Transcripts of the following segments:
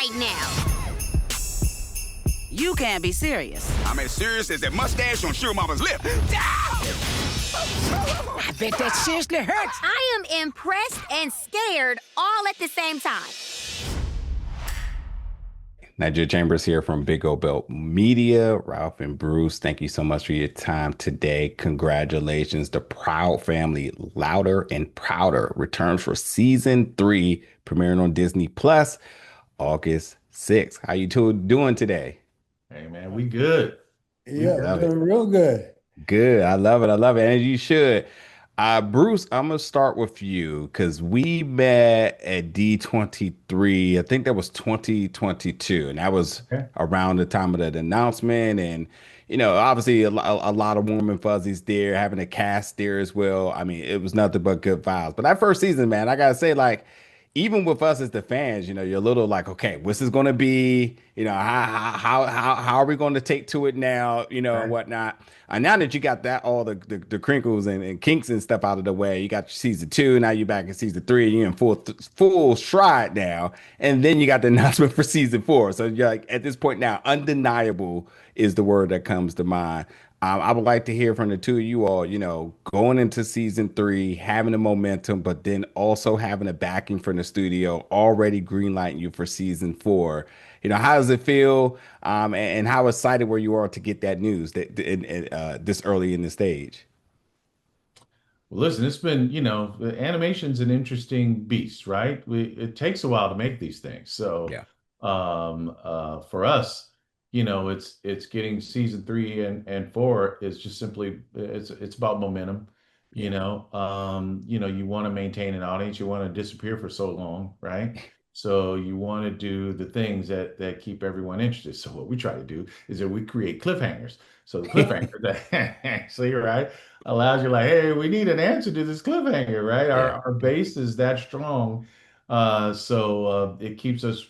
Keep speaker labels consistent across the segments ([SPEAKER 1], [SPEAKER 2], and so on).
[SPEAKER 1] right now.
[SPEAKER 2] You can't be serious.
[SPEAKER 3] I'm as serious as that mustache on Sugar Mama's lip.
[SPEAKER 4] I bet that seriously hurts.
[SPEAKER 1] I am impressed and scared all at the same time.
[SPEAKER 5] Nigeria Chambers here from Big O Belt Media. Ralph and Bruce, thank you so much for your time today. Congratulations. The Proud Family, Louder and Prouder, returns for season 3, premiering on Disney Plus, August 6th. How you two doing today?
[SPEAKER 6] Hey man, we good.
[SPEAKER 7] Yeah,
[SPEAKER 5] love
[SPEAKER 7] doing real good.
[SPEAKER 5] Good. I love it. I love it. And you should. Bruce, I'm gonna start with you because we met at D23. I think that was 2022, and that was
[SPEAKER 6] Okay.
[SPEAKER 5] around the time of the announcement. And obviously a lot of warm and fuzzies there, having a cast there as well. I mean, it was nothing but good vibes. But that first season, man, I gotta say, like, even with us as the fans, you're a little like, okay, what's this gonna be? How are we going to take to it now? And whatnot. And now that you got that all the crinkles and kinks and stuff out of the way, you got season 2. Now you're back in season 3. You're in full stride now, and then you got the announcement for season 4. So you're like, at this point now, undeniable is the word that comes to mind. I would like to hear from the two of you all, going into season 3, having the momentum, but then also having a backing from the studio, already greenlighting you for season 4. How does it feel? And how excited were you all to get that news this early in the stage?
[SPEAKER 6] Well, listen, it's been, animation's an interesting beast, right? It takes a while to make these things. So,
[SPEAKER 5] Yeah.
[SPEAKER 6] For us, it's getting season 3 and 4 is just simply it's about momentum. You want to maintain an audience. You want to disappear for so long, right? So you want to do the things that keep everyone interested. So what we try to do is that we create cliffhangers. So the cliffhanger that actually, right, allows you like, hey, we need an answer to this cliffhanger, right? Our base is that strong. So it keeps us,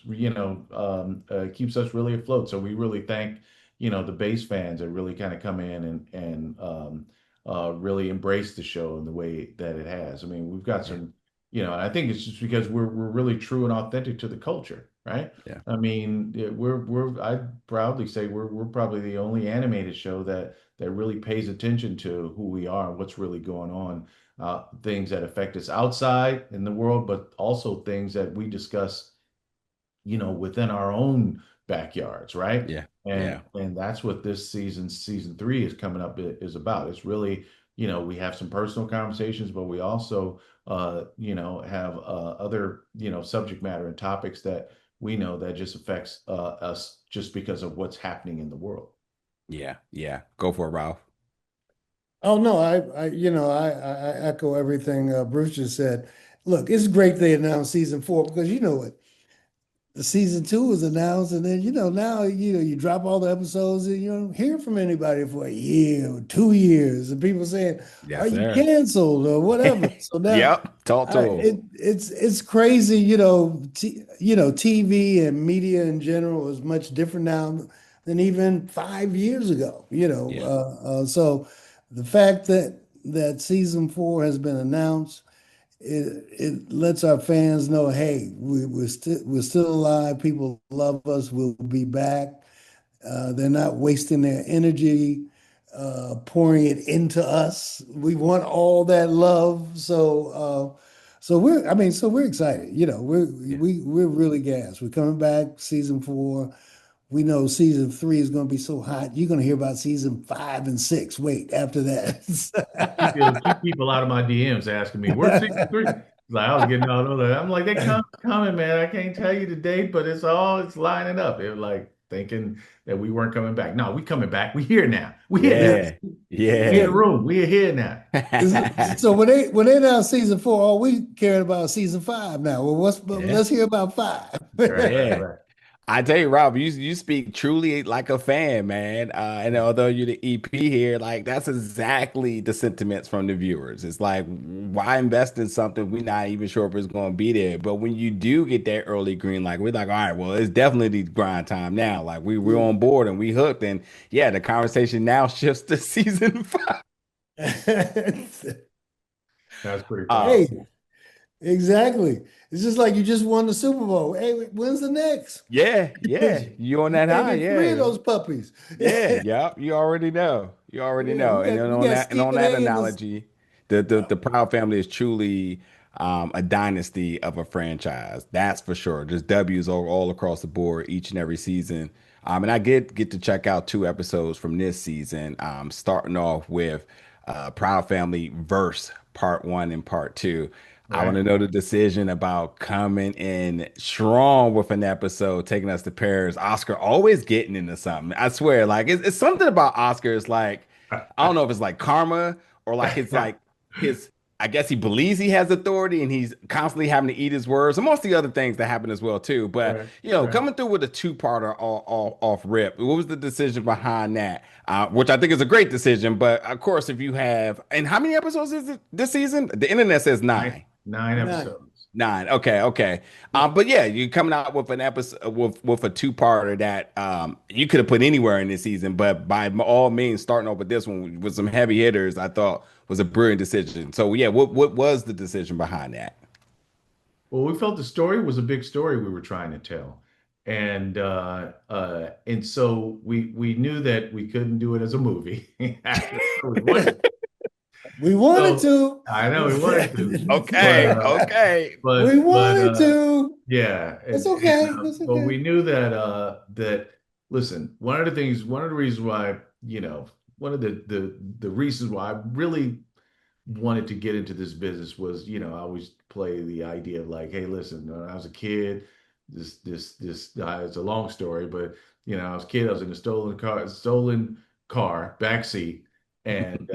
[SPEAKER 6] keeps us really afloat. So we really thank, the base fans that really kind of come in and really embrace the show in the way that it has. I mean, we've got some, and I think it's just because we're really true and authentic to the culture, right?
[SPEAKER 5] Yeah.
[SPEAKER 6] I mean, I'd proudly say we're probably the only animated show that really pays attention to who we are and what's really going on. Things that affect us outside in the world, but also things that we discuss, within our own backyards, right?
[SPEAKER 5] Yeah.
[SPEAKER 6] And that's what this season 3 is coming up is about. It's really, we have some personal conversations, but we also, have other, subject matter and topics that we know that just affects us just because of what's happening in the world.
[SPEAKER 5] Yeah. Go for it, Ralph.
[SPEAKER 7] Oh no, I echo everything Bruce just said. Look, it's great they announced season 4 because you know what, the season 2 was announced, and then now you drop all the episodes and you don't hear from anybody for a year or 2 years, and people saying,
[SPEAKER 5] Yes,
[SPEAKER 7] "Are you
[SPEAKER 5] sir.
[SPEAKER 7] canceled or whatever?" So now,
[SPEAKER 5] Yep. Talk to him.
[SPEAKER 7] it's crazy. TV and media in general is much different now than even 5 years ago. So the fact that season 4 has been announced, it lets our fans know, hey, we're still alive. People love us. We'll be back. They're not wasting their energy pouring it into us. We want all that love. So we're excited. We're really gassed. We're coming back season 4. We know season 3 is going to be so hot. You're going to hear about season 5 and 6. Wait, after that.
[SPEAKER 6] Keep people out of my DMs asking me, where's season 3? Like, I was getting all over. I'm like, they coming, man. I can't tell you the date, but it's lining up. It was like thinking that we weren't coming back. No, we coming back. We here now. We here.
[SPEAKER 5] Yeah.
[SPEAKER 6] We in the room. We are here now.
[SPEAKER 7] So when they announced season 4, all we cared about season 5 now. Well, let's hear about 5.
[SPEAKER 6] Right.
[SPEAKER 5] I tell you, Rob, you speak truly like a fan, man. And although you're the EP here, like that's exactly the sentiments from the viewers. It's like, why invest in something we're not even sure if it's going to be there? But when you do get that early green, like we're like, all right, well, it's definitely grind time now. Like we're on board and we hooked, and yeah, the conversation now shifts to season 5.
[SPEAKER 6] That's pretty cool.
[SPEAKER 7] Hey, Exactly. It's just like you just won the Super Bowl. Hey, when's the next?
[SPEAKER 5] Yeah, yeah. You on
[SPEAKER 7] You
[SPEAKER 5] that
[SPEAKER 7] can't
[SPEAKER 5] high,
[SPEAKER 7] get three of
[SPEAKER 5] yeah.
[SPEAKER 7] those puppies.
[SPEAKER 5] Yeah, yeah, you already know. You already
[SPEAKER 7] Yeah,
[SPEAKER 5] know. And then
[SPEAKER 7] we
[SPEAKER 5] on
[SPEAKER 7] got
[SPEAKER 5] that and on
[SPEAKER 7] Stephen
[SPEAKER 5] that
[SPEAKER 7] A. and this.
[SPEAKER 5] analogy, the Proud family is truly a dynasty of a franchise. That's for sure. Just W's all across the board each and every season. And I get to check out two episodes from this season. Starting off with Proud Family verse part one and part two. I want
[SPEAKER 6] Right.
[SPEAKER 5] to know the decision about coming in strong with an episode, taking us to Paris. Oscar always getting into something. I swear, like it's something about Oscar. It's like I don't know if it's like karma or like it's like his. I guess he believes he has authority and he's constantly having to eat his words and most of the other things that happen as well too. But
[SPEAKER 6] Right. Right.
[SPEAKER 5] coming through with a two-parter all off rip, what was the decision behind that? Which I think is a great decision. But of course, if you have and how many episodes is it this season? The internet says
[SPEAKER 6] Nine,
[SPEAKER 5] nine.
[SPEAKER 6] nine
[SPEAKER 7] Nine.
[SPEAKER 6] episodes.
[SPEAKER 5] Nine. Okay, okay. But yeah, you're coming out with an episode with a two-parter that you could have put anywhere in this season, but by all means, starting off with this one with some heavy hitters, I thought was a brilliant decision. So yeah, what was the decision behind that?
[SPEAKER 6] Well, we felt the story was a big story we were trying to tell. And so we knew that we couldn't do it as a movie. We wanted
[SPEAKER 7] We wanted
[SPEAKER 6] so
[SPEAKER 7] to.
[SPEAKER 6] I know we wanted to, but
[SPEAKER 5] Okay, okay.
[SPEAKER 7] We
[SPEAKER 6] but
[SPEAKER 7] wanted to.
[SPEAKER 6] yeah,
[SPEAKER 7] It's okay. It's
[SPEAKER 6] but
[SPEAKER 7] okay.
[SPEAKER 6] we knew that listen, one of the reasons why, one of the reasons why I really wanted to get into this business was, I always play the idea of like, hey, listen, when I was a kid, this it's a long story, but I was a kid, I was in a stolen car backseat, and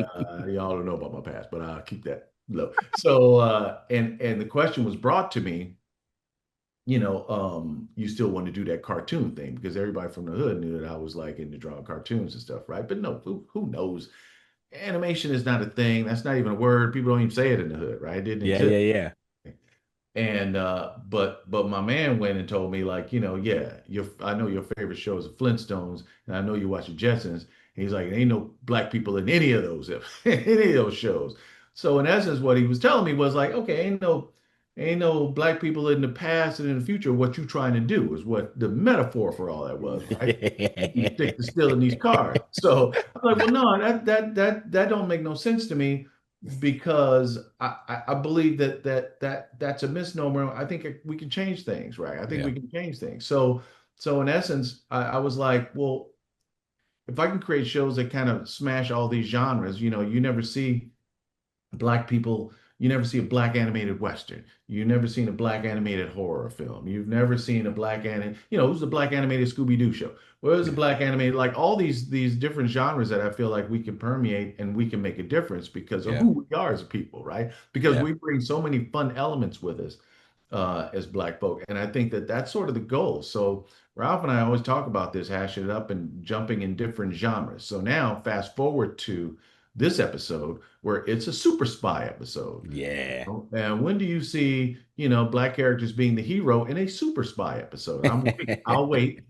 [SPEAKER 6] y'all don't know about my past, but I'll keep that low. So and the question was brought to me, you still want to do that cartoon thing because everybody from the hood knew that I was like into drawing cartoons and stuff, right? But no, who knows? Animation is not a thing. That's not even a word. People don't even say it in the hood, right? It didn't
[SPEAKER 5] Yeah,
[SPEAKER 6] exist.
[SPEAKER 5] yeah, yeah.
[SPEAKER 6] And but my man went and told me like, yeah, I know your favorite show is the Flintstones, and I know you watch the Jetsons. And he's like, ain't no black people in any of those any of those shows. So in essence, what he was telling me was like, okay, ain't no black people in the past and in the future. What you trying to do is what the metaphor for all that was, right? You stick to stealing these cars. So I'm like, well, no, that don't make no sense to me because I believe that's a misnomer. I think we can change things, right? I think
[SPEAKER 5] Yeah.
[SPEAKER 6] we can change things. So in essence, I was like, well, if I can create shows that kind of smash all these genres, you never see black people. You never see a black animated Western. You've never seen a black animated horror film. You've never seen a black who's the black animated Scooby-Doo show? Where's the
[SPEAKER 5] Yeah.
[SPEAKER 6] black animated, like all these different genres that I feel like we can permeate and we can make a difference because of
[SPEAKER 5] Yeah.
[SPEAKER 6] who we are as a people, right? Because
[SPEAKER 5] Yeah.
[SPEAKER 6] we bring so many fun elements with us as black folk. And I think that that's sort of the goal. So Ralph and I always talk about this, hashing it up and jumping in different genres. So now fast forward to this episode where it's a super spy episode.
[SPEAKER 5] Yeah.
[SPEAKER 6] And when do you see, black characters being the hero in a super spy episode? I'll wait.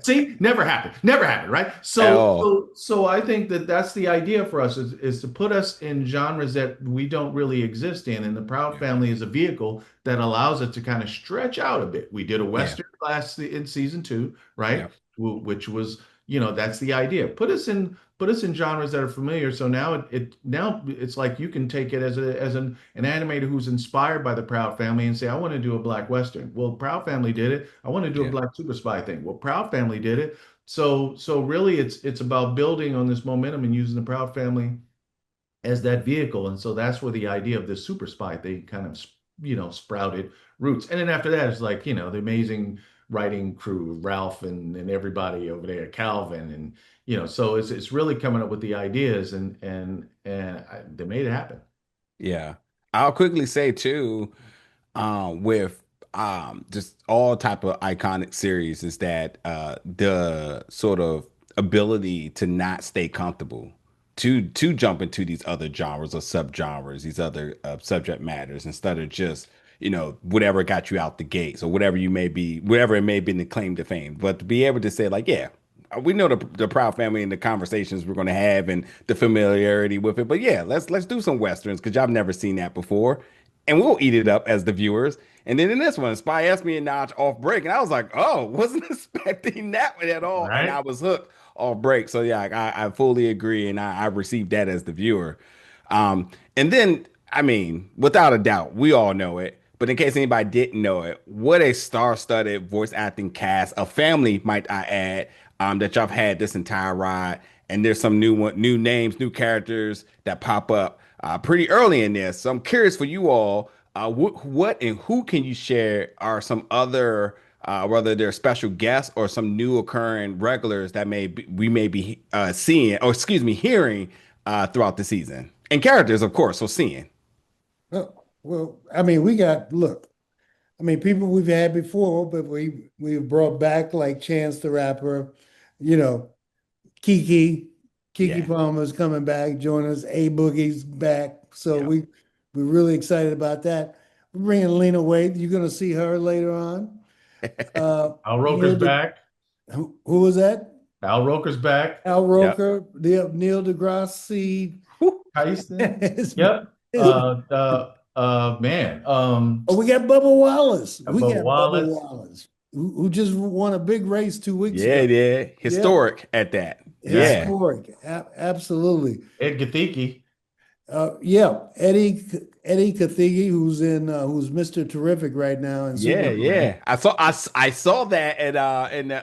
[SPEAKER 6] See, never happened. Never happened, right?
[SPEAKER 5] At
[SPEAKER 6] So,
[SPEAKER 5] all.
[SPEAKER 6] so I think that that's the idea for us is to put us in genres that we don't really exist in, and the Proud
[SPEAKER 5] Yeah.
[SPEAKER 6] Family is a vehicle that allows us to kind of stretch out a bit. We did a
[SPEAKER 5] Yeah.
[SPEAKER 6] Western in season two,
[SPEAKER 5] Yeah.
[SPEAKER 6] right? Which was, that's the idea. Put us in genres that are familiar. So now it's like you can take it as an animator who's inspired by the Proud Family and say, I want to do a Black Western. Well, Proud Family did it. I want to do a
[SPEAKER 5] Yeah.
[SPEAKER 6] Black Super Spy thing. Well, Proud Family did it. So really it's about building on this momentum and using the Proud Family as that vehicle. And so that's where the idea of this super spy thing kind of, sprouted roots. And then after that, it's like, the amazing writing crew, Ralph and everybody over there, Calvin, and, so it's really coming up with the ideas and they made it happen.
[SPEAKER 5] Yeah. I'll quickly say too, with just all type of iconic series is that the sort of ability to not stay comfortable to jump into these other genres or subgenres, these other subject matters instead of just whatever got you out the gate, so whatever you may be, whatever it may be the claim to fame, but to be able to say like, yeah, we know the Proud Family and the conversations we're going to have and the familiarity with it, but yeah, let's do some westerns because y'all have never seen that before and we'll eat it up as the viewers. And then in this one, Spy asked me and Notch off break, and I was like, "Oh, wasn't expecting that one at all," and I
[SPEAKER 6] Right?
[SPEAKER 5] was hooked off break. So yeah, I fully agree, and I received that as the viewer. And then, I mean, without a doubt, we all know it. But in case anybody didn't know it, what a star-studded voice acting cast, a family, might I add, that y'all have had this entire ride. And there's some new names, new characters that pop up pretty early in this. So I'm curious for you all, what and who can you share are some other, whether they're special guests or some new occurring regulars that we may be seeing, or excuse me, hearing throughout the season, and characters, of course. So seeing.
[SPEAKER 7] Well, I mean, look, I mean, people we've had before, but we've brought back like Chance the Rapper, you know, Kiki, Kiki
[SPEAKER 5] Yeah.
[SPEAKER 7] Palmer's coming back, join us. A Boogie's back, so
[SPEAKER 5] Yeah.
[SPEAKER 7] we're really excited about that. We're bringing Lena Waithe. You're going to see her later on.
[SPEAKER 6] Al Roker's
[SPEAKER 7] Neil De,
[SPEAKER 6] back.
[SPEAKER 7] who was that?
[SPEAKER 6] Al Roker's back.
[SPEAKER 7] Al
[SPEAKER 5] Yep.
[SPEAKER 7] Roker, Neil deGrasse.
[SPEAKER 6] Tyson.
[SPEAKER 7] His-
[SPEAKER 6] Yep.
[SPEAKER 7] his-
[SPEAKER 6] Man.
[SPEAKER 7] Oh, we got Bubba Wallace. We
[SPEAKER 6] Bubba
[SPEAKER 7] got Bubba
[SPEAKER 6] Wallace.
[SPEAKER 7] Wallace, who just won a big race 2 weeks
[SPEAKER 5] Yeah,
[SPEAKER 7] ago.
[SPEAKER 5] yeah. Historic at that. Yeah.
[SPEAKER 7] Historic. Absolutely.
[SPEAKER 6] Ed Gathiki.
[SPEAKER 7] Yeah, Eddie Kathigi, who's Mr. Terrific right now in
[SPEAKER 5] Yeah,
[SPEAKER 7] Superman.
[SPEAKER 5] yeah. I saw that in the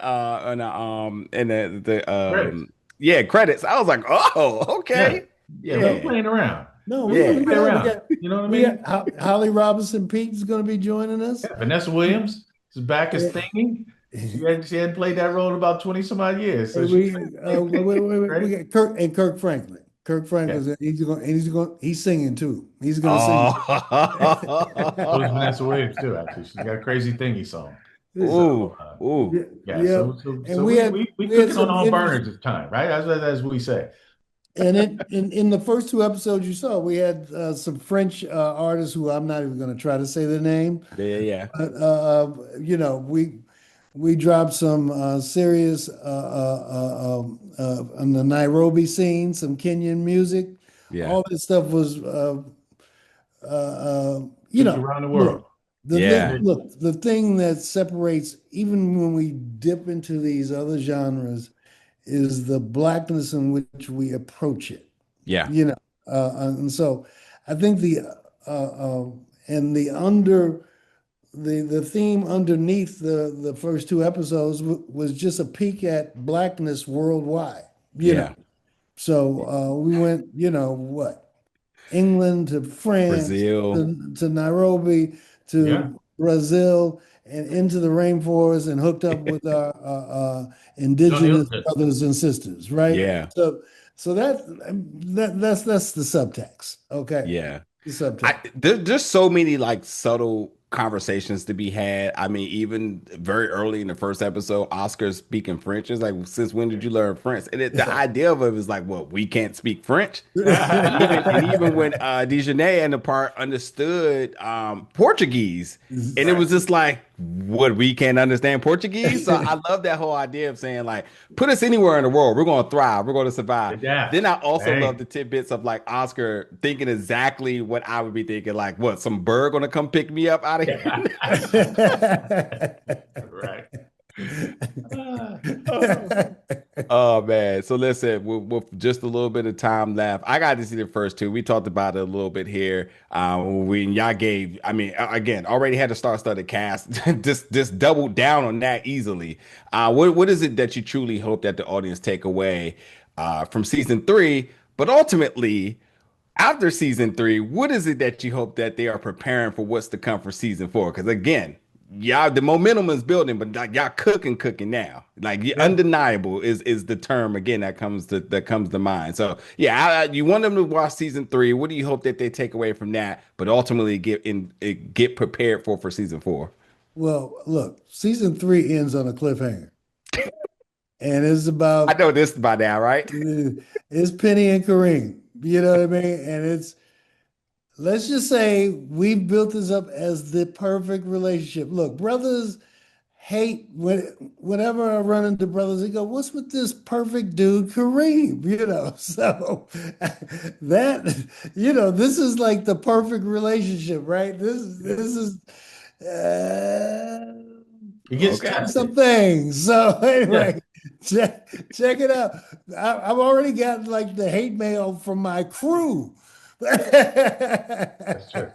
[SPEAKER 6] Credits.
[SPEAKER 5] yeah, credits. I was like, "Oh, okay."
[SPEAKER 6] Yeah, we're playing around.
[SPEAKER 7] No,
[SPEAKER 5] Yeah.
[SPEAKER 7] we
[SPEAKER 6] Play around.
[SPEAKER 7] got
[SPEAKER 6] You know what I
[SPEAKER 7] we
[SPEAKER 6] mean?
[SPEAKER 7] got Holly Robinson Pete is going to be joining us.
[SPEAKER 6] Yeah, Vanessa Williams is back as
[SPEAKER 7] Yeah.
[SPEAKER 6] singing. She hadn't played that role in about 20 some odd years. So
[SPEAKER 7] And
[SPEAKER 6] she,
[SPEAKER 7] we got Kirk Franklin. Kirk Franklin, he's singing too. He's going to sing.
[SPEAKER 5] Oh.
[SPEAKER 6] so is Vanessa Williams too, actually. She's got a crazy thingy song.
[SPEAKER 5] Ooh, ooh.
[SPEAKER 6] Yeah,
[SPEAKER 7] Yeah.
[SPEAKER 6] so
[SPEAKER 7] And
[SPEAKER 6] we
[SPEAKER 7] had
[SPEAKER 6] cooking
[SPEAKER 7] some
[SPEAKER 6] on all
[SPEAKER 7] interest-
[SPEAKER 6] burners this time, right? As we say.
[SPEAKER 7] And in the first two episodes you saw, we had some French artists who I'm not even going to try to say the name.
[SPEAKER 5] Yeah, yeah.
[SPEAKER 7] But we dropped some serious on the Nairobi scene, some Kenyan music.
[SPEAKER 5] Yeah.
[SPEAKER 7] All this stuff was
[SPEAKER 6] Around the world.
[SPEAKER 7] The thing that separates, even when we dip into these other genres, is the blackness in which we approach it.
[SPEAKER 5] Yeah.
[SPEAKER 7] And so I think the theme underneath the first two episodes was just a peek at blackness worldwide. You know. So we went, England to France,
[SPEAKER 5] Brazil.
[SPEAKER 7] to Nairobi, to Brazil, and into the rainforest, and hooked up with our indigenous brothers and sisters, right?
[SPEAKER 5] Yeah.
[SPEAKER 7] So that's the subtext. Okay.
[SPEAKER 5] Yeah.
[SPEAKER 7] The subtext.
[SPEAKER 5] There's so many like subtle conversations to be had. I mean, even very early in the first episode, Oscar speaking French. It's like, since when did you learn French? And the idea of it was like, well, we can't speak French. and even when Dejanay and the part understood Portuguese, and it was just like, what, we can't understand Portuguese? So I love that whole idea of saying, like, put us anywhere in the world, we're going to thrive, we're going to survive.
[SPEAKER 6] Yeah.
[SPEAKER 5] Then I also love the tidbits of like Oscar thinking exactly what I would be thinking, like, what, some bird going to come pick me up out of here?
[SPEAKER 6] Right.
[SPEAKER 5] Oh man. So listen, with just a little bit of time left, I got to see the first two. We talked about it a little bit here. When y'all gave, I mean, again, already had a star-studded cast. just doubled down on that easily. What is it that you truly hope that the audience take away from season 3? But ultimately, after season 3, what is it that you hope that they are preparing for what's to come for season 4? Because again, y'all, the momentum is building, but like y'all cooking now. Like undeniable is the term again that comes to mind. So yeah, you want them to watch season 3. What do you hope that they take away from that? But ultimately get prepared for season 4.
[SPEAKER 7] Well, look, season 3 ends on a cliffhanger, and it's about,
[SPEAKER 5] I know this by now, right?
[SPEAKER 7] it's Penny and Kareem. You know what I mean? And let's just say we've built this up as the perfect relationship. Look, brothers hate whenever I run into brothers, they go, "What's with this perfect dude, Kareem?" So this is like the perfect relationship, right? This is uh,
[SPEAKER 6] It gets
[SPEAKER 5] Okay.
[SPEAKER 6] tested.
[SPEAKER 7] some things. So
[SPEAKER 6] Yeah,
[SPEAKER 7] anyway, check it out. I've already got like the hate mail from my crew.
[SPEAKER 6] that's true.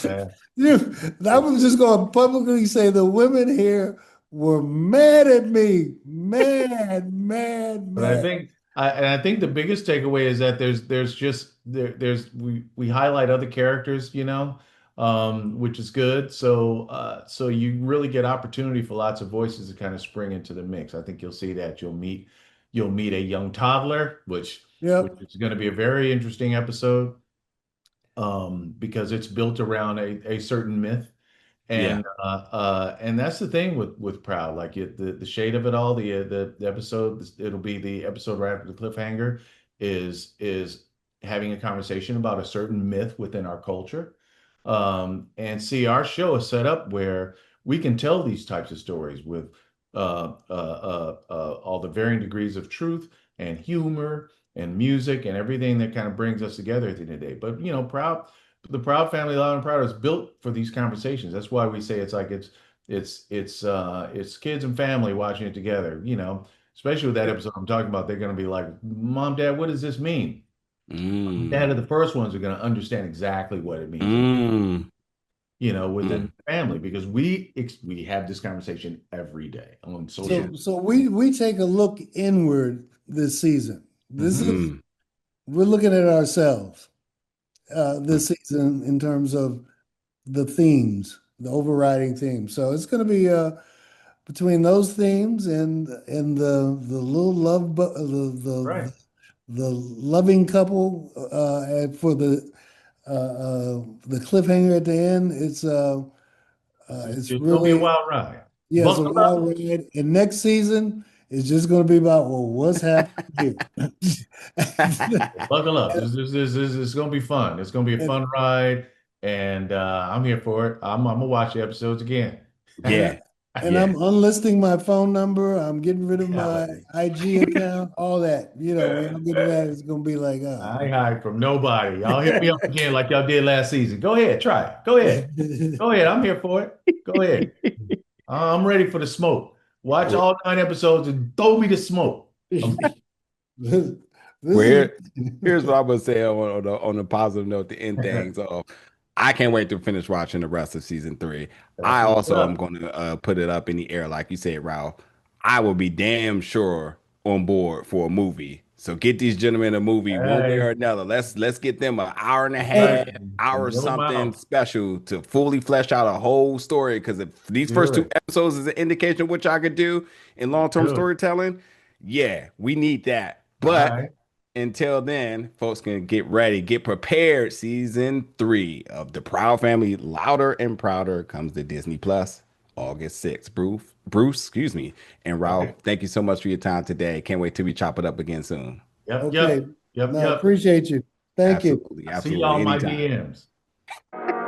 [SPEAKER 6] Yeah.
[SPEAKER 7] Dude, I was just going to publicly say the women here were mad at me. Mad, mad,
[SPEAKER 6] But I
[SPEAKER 7] mad.
[SPEAKER 6] think I think the biggest takeaway is that there's just there's we highlight other characters, which is good. So you really get opportunity for lots of voices to kind of spring into the mix. I think you'll see that you'll meet a young toddler, which
[SPEAKER 7] Yep.
[SPEAKER 6] is going to be a very interesting episode, because it's built around a certain myth.
[SPEAKER 5] Yeah.
[SPEAKER 6] And that's the thing with Proud, like the shade of it all, the episode, it'll be the episode right after the cliffhanger is having a conversation about a certain myth within our culture. And see, our show is set up where we can tell these types of stories with all the varying degrees of truth and humor and music and everything that kind of brings us together at the end of the day. But the Proud family, Loud and Proud, is built for these conversations. That's why we say it's like it's kids and family watching it together. Especially with that episode I'm talking about, they're going to be like, "Mom, Dad, what does this mean?" Dad of
[SPEAKER 5] Mm.
[SPEAKER 6] the first ones are going to understand exactly what it means,
[SPEAKER 5] Mm.
[SPEAKER 6] within
[SPEAKER 5] Mm.
[SPEAKER 6] the family, because we have this conversation every day on social.
[SPEAKER 7] So we take a look inward this season. This
[SPEAKER 6] Mhm.
[SPEAKER 7] is
[SPEAKER 5] Mm.
[SPEAKER 7] we're looking at ourselves
[SPEAKER 5] Mm.
[SPEAKER 7] this season in terms of the themes, the overriding themes. So it's going to be between those themes and the little
[SPEAKER 6] Right.
[SPEAKER 7] the loving couple and for the cliffhanger at the end. It's
[SPEAKER 6] It's gonna be a
[SPEAKER 7] really,
[SPEAKER 6] wild ride.
[SPEAKER 7] yeah, it's a
[SPEAKER 6] Buckle
[SPEAKER 7] wild
[SPEAKER 6] up.
[SPEAKER 7] ride. And next season is just going to be about, well, what's happening here?
[SPEAKER 6] Buckle up. This is gonna be fun. It's gonna be a
[SPEAKER 7] and,
[SPEAKER 6] fun ride, and I'm here for it. I'm gonna watch the episodes again.
[SPEAKER 7] and
[SPEAKER 5] Yeah.
[SPEAKER 7] I'm
[SPEAKER 5] Yeah.
[SPEAKER 7] unlisting my phone number. I'm getting rid of my
[SPEAKER 6] Golly.
[SPEAKER 7] IG account, all that. When y'all get to that, it's gonna be like,
[SPEAKER 6] I ain't hide from nobody. Y'all hit me up again like y'all did last season. Go ahead, try it. Go ahead. Go ahead. I'm here for it. Go ahead. I'm ready for the smoke. Watch
[SPEAKER 5] Well,
[SPEAKER 6] all 9 episodes and throw me the smoke.
[SPEAKER 7] this
[SPEAKER 5] well,
[SPEAKER 7] is
[SPEAKER 5] here's what I'm gonna say on a positive note to end things off. I can't wait to finish watching the rest of season 3.
[SPEAKER 6] That's
[SPEAKER 5] I
[SPEAKER 6] what's
[SPEAKER 5] also am
[SPEAKER 6] up.
[SPEAKER 5] going to put it up in the air, like you said, Ralph. I will be damn sure on board for a movie. So get these gentlemen a movie one way
[SPEAKER 6] Hey,
[SPEAKER 5] or another. Let's get them an hour and a
[SPEAKER 6] that's right.
[SPEAKER 5] half,
[SPEAKER 7] hey,
[SPEAKER 5] hour
[SPEAKER 6] From your
[SPEAKER 5] something
[SPEAKER 6] mouth.
[SPEAKER 5] special to fully flesh out a whole story. Because if these
[SPEAKER 6] Do
[SPEAKER 5] first two
[SPEAKER 6] it.
[SPEAKER 5] episodes is an indication of what y'all could do in long-term
[SPEAKER 6] Do it.
[SPEAKER 5] storytelling, yeah, we need that.
[SPEAKER 6] All
[SPEAKER 5] But
[SPEAKER 6] right.
[SPEAKER 5] until then, folks can get ready, get prepared. Season 3 of The Proud Family, Louder and Prouder, comes to Disney Plus August 6th. Bruce, excuse me, and Ralph,
[SPEAKER 6] Okay.
[SPEAKER 5] thank you so much for your time today. Can't wait till we chop it up again soon.
[SPEAKER 6] Yep.
[SPEAKER 7] okay.
[SPEAKER 6] Yep. Yep.
[SPEAKER 7] No,
[SPEAKER 6] Yep.
[SPEAKER 7] appreciate you. Thank you.
[SPEAKER 5] Absolutely,
[SPEAKER 6] I see
[SPEAKER 5] absolutely,
[SPEAKER 6] y'all in my
[SPEAKER 5] anytime.
[SPEAKER 6] DMs.